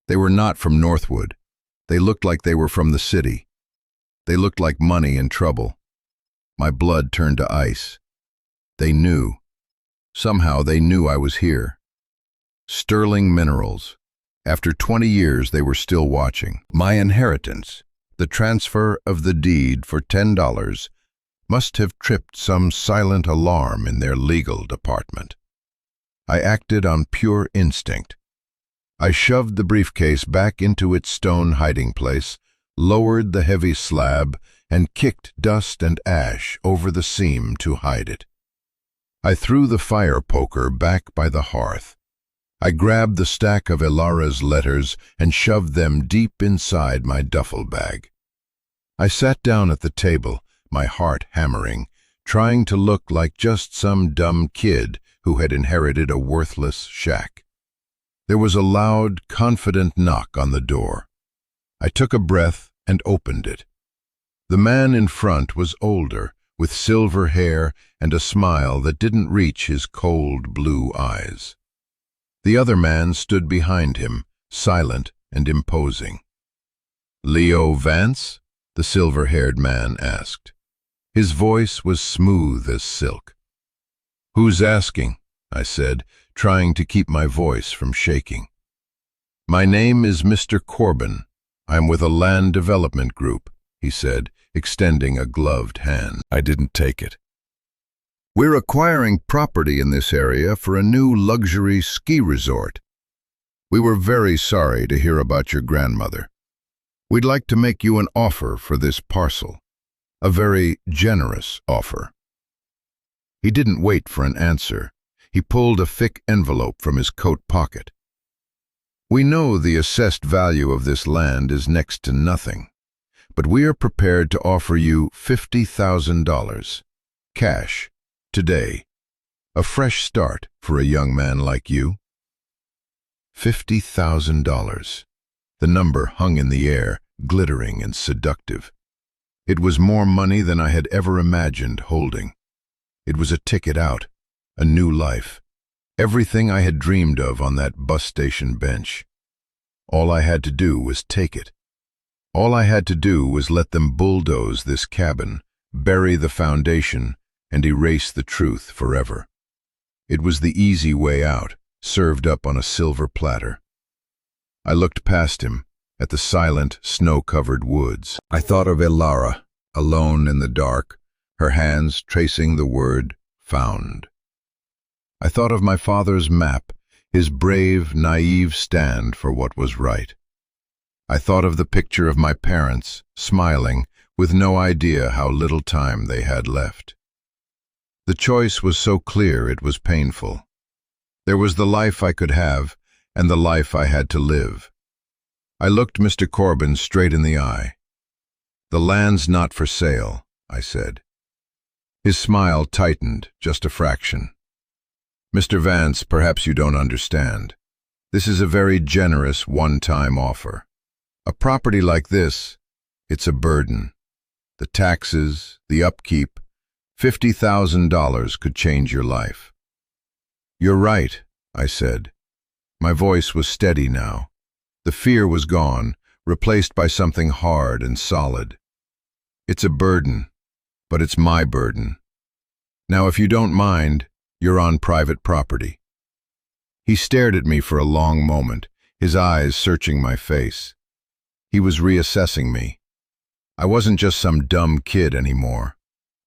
Speaker 1: They were not from Northwood. They looked like they were from the city. They looked like money and trouble. My blood turned to ice. They knew. Somehow they knew I was here. Sterling Minerals. After 20 years, they were still watching. My inheritance, the transfer of the deed for $10, must have tripped some silent alarm in their legal department. I acted on pure instinct. I shoved the briefcase back into its stone hiding place, lowered the heavy slab, and kicked dust and ash over the seam to hide it. I threw the fire poker back by the hearth. I grabbed the stack of Alara's letters and shoved them deep inside my duffel bag. I sat down at the table, my heart hammering, trying to look like just some dumb kid who had inherited a worthless shack. There was a loud, confident knock on the door. I took a breath and opened it. The man in front was older, with silver hair and a smile that didn't reach his cold blue eyes. The other man stood behind him, silent and imposing. "Leo Vance?" the silver-haired man asked. His voice was smooth as silk. "Who's asking?" I said, trying to keep my voice from shaking. "My name is Mr. Corbin. I'm with a land development group," he said, extending a gloved hand. I didn't take it. "We're acquiring property in this area for a new luxury ski resort. We were very sorry to hear about your grandmother. We'd like to make you an offer for this parcel, a very generous offer." He didn't wait for an answer. He pulled a thick envelope from his coat pocket. "We know the assessed value of this land is next to nothing, but we are prepared to offer you $50,000, cash, today. A fresh start for a young man like you." $50,000. The number hung in the air, glittering and seductive. It was more money than I had ever imagined holding. It was a ticket out, a new life, everything I had dreamed of on that bus station bench. All I had to do was take it. All I had to do was let them bulldoze this cabin, bury the foundation, and erase the truth forever. It was the easy way out, served up on a silver platter. I looked past him, at the silent, snow-covered woods. I thought of Elara, alone in the dark, her hands tracing the word found. I thought of my father's map, his brave, naive stand for what was right. I thought of the picture of my parents, smiling, with no idea how little time they had left. The choice was so clear it was painful. There was the life I could have, and the life I had to live. I looked Mr. Corbin straight in the eye. "The land's not for sale," I said. His smile tightened just a fraction. "Mr. Vance, perhaps you don't understand. This is a very generous one-time offer. A property like this, it's a burden. The taxes, the upkeep, $50,000 could change your life." "You're right," I said. My voice was steady now. The fear was gone, replaced by something hard and solid. "It's a burden, but it's my burden. Now, if you don't mind, you're on private property." He stared at me for a long moment, his eyes searching my face. He was reassessing me. I wasn't just some dumb kid anymore.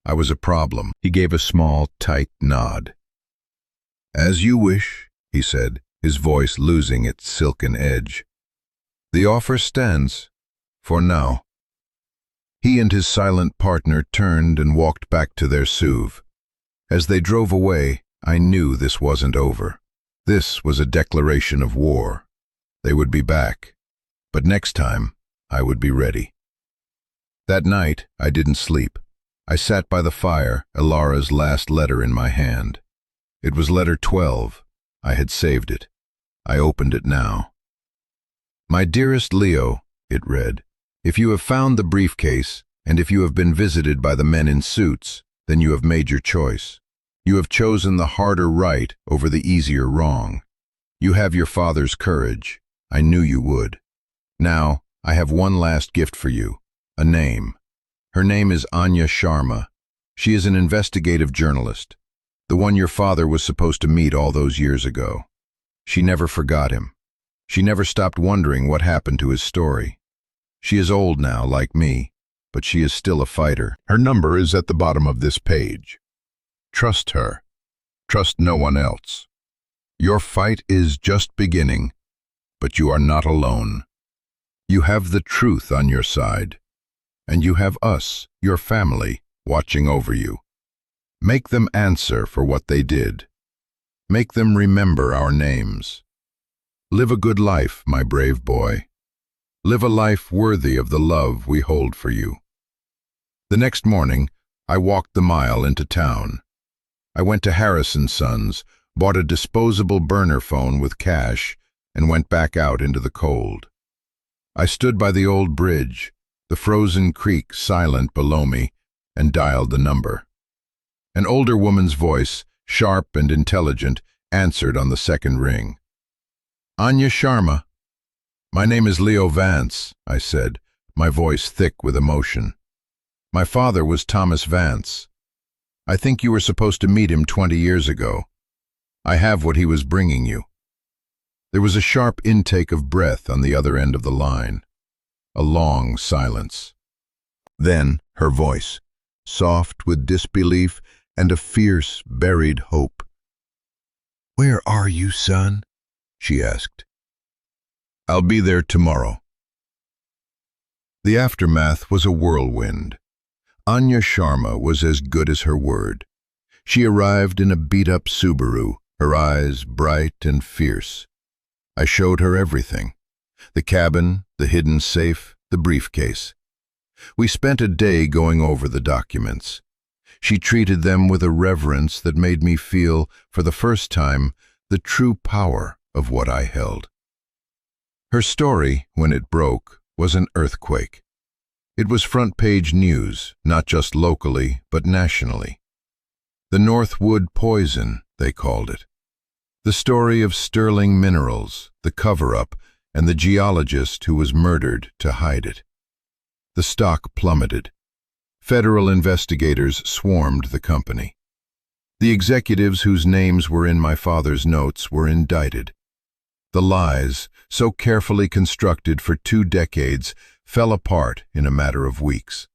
Speaker 1: I was a problem. He gave a small, tight nod. "As you wish," he said, his voice losing its silken edge. "The offer stands, for now." He and his silent partner turned and walked back to their SUV. As they drove away, I knew this wasn't over. This was a declaration of war. They would be back, but next time, I would be ready. That night, I didn't sleep. I sat by the fire, Elara's last letter in my hand. It was letter 12. I had saved it. I opened it now. "My dearest Leo," it read, "if you have found the briefcase, and if you have been visited by the men in suits, then you have made your choice. You have chosen the harder right over the easier wrong. You have your father's courage. I knew you would. Now, I have one last gift for you, a name. Her name is Anya Sharma. She is an investigative journalist, the one your father was supposed to meet all those years ago. She never forgot him. She never stopped wondering what happened to his story. She is old now, like me, but she is still a fighter. Her number is at the bottom of this page. Trust her. Trust no one else. Your fight is just beginning, but you are not alone. You have the truth on your side, and you have us, your family, watching over you. Make them answer for what they did. Make them remember our names. Live a good life, my brave boy. Live a life worthy of the love we hold for you." The next morning, I walked the mile into town. I went to Harrison Sons, bought a disposable burner phone with cash, and went back out into the cold. I stood by the old bridge, the frozen creek silent below me, and dialed the number. An older woman's voice, sharp and intelligent, answered on the second ring. "Anya Sharma." "My name is Leo Vance," I said, my voice thick with emotion. "My father was Thomas Vance. I think you were supposed to meet him 20 years ago. I have what he was bringing you." There was a sharp intake of breath on the other end of the line. A long silence. Then her voice, soft with disbelief and a fierce, buried hope. "Where are you, son?" she asked. "I'll be there tomorrow." The aftermath was a whirlwind. Anya Sharma was as good as her word. She arrived in a beat-up Subaru, her eyes bright and fierce. I showed her everything. The cabin, the hidden safe, the briefcase. We spent a day going over the documents. She treated them with a reverence that made me feel, for the first time, the true power of what I held. Her story, when it broke, was an earthquake. It was front-page news, not just locally, but nationally. The Northwood Poison, they called it. The story of sterling minerals, the cover-up, and the geologist who was murdered to hide it. The stock plummeted. Federal investigators swarmed the company. The executives whose names were in my father's notes were indicted. The lies, so carefully constructed for 2 decades, fell apart in a matter of weeks.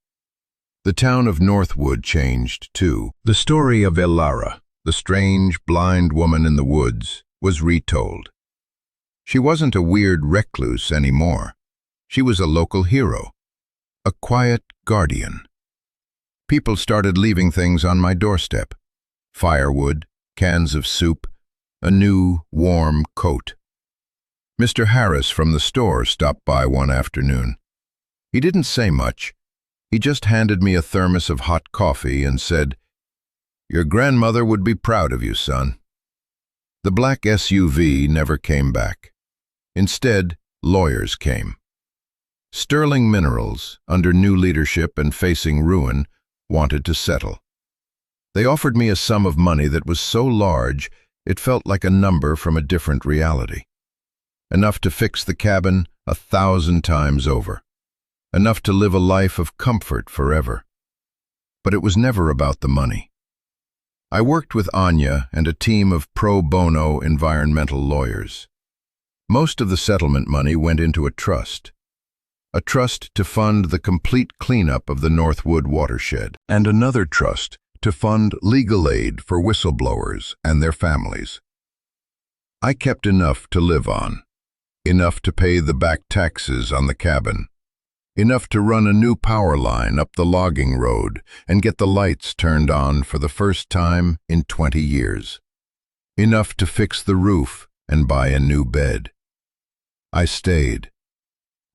Speaker 1: The town of Northwood changed, too. The story of Elara, the strange, blind woman in the woods, was retold. She wasn't a weird recluse anymore. She was a local hero, a quiet guardian. People started leaving things on my doorstep: firewood, cans of soup, a new, warm coat. Mr. Harris from the store stopped by one afternoon. He didn't say much. He just handed me a thermos of hot coffee and said, "Your grandmother would be proud of you, son." The black SUV never came back. Instead, lawyers came. Sterling Minerals, under new leadership and facing ruin, wanted to settle. They offered me a sum of money that was so large it felt like a number from a different reality. Enough to fix the cabin 1,000 times over. Enough to live a life of comfort forever. But it was never about the money. I worked with Anya and a team of pro bono environmental lawyers. Most of the settlement money went into a trust to fund the complete cleanup of the Northwood watershed, and another trust to fund legal aid for whistleblowers and their families. I kept enough to live on, enough to pay the back taxes on the cabin, enough to run a new power line up the logging road and get the lights turned on for the first time in 20 years, enough to fix the roof and buy a new bed. I stayed.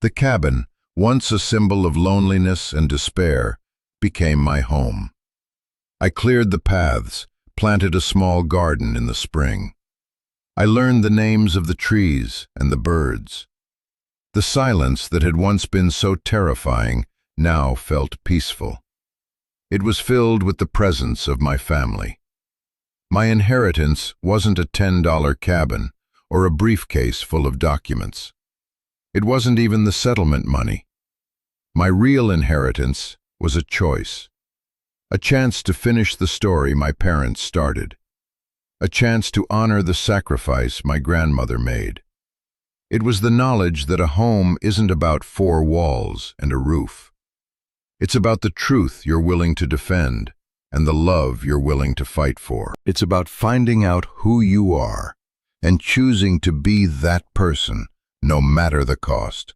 Speaker 1: The cabin, once a symbol of loneliness and despair, became my home. I cleared the paths, planted a small garden in the spring. I learned the names of the trees and the birds. The silence that had once been so terrifying now felt peaceful. It was filled with the presence of my family. My inheritance wasn't a $10 cabin or a briefcase full of documents. It wasn't even the settlement money. My real inheritance was a choice. A chance to finish the story my parents started. A chance to honor the sacrifice my grandmother made. It was the knowledge that a home isn't about 4 walls and a roof. It's about the truth you're willing to defend and the love you're willing to fight for. It's about finding out who you are and choosing to be that person, no matter the cost.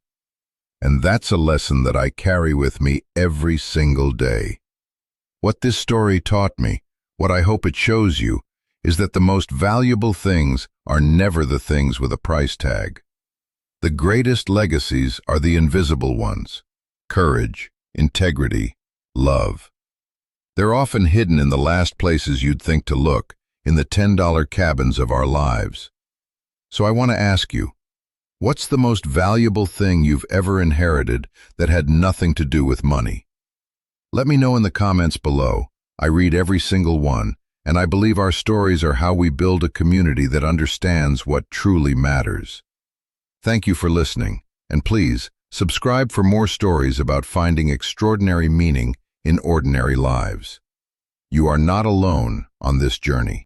Speaker 1: And that's a lesson that I carry with me every single day. What this story taught me, what I hope it shows you, is that the most valuable things are never the things with a price tag. The greatest legacies are the invisible ones: courage, integrity, love. They're often hidden in the last places you'd think to look, in the $10 cabins of our lives. So I want to ask you, what's the most valuable thing you've ever inherited that had nothing to do with money? Let me know in the comments below. I read every single one, and I believe our stories are how we build a community that understands what truly matters. Thank you for listening, and please, subscribe for more stories about finding extraordinary meaning in ordinary lives. You are not alone on this journey.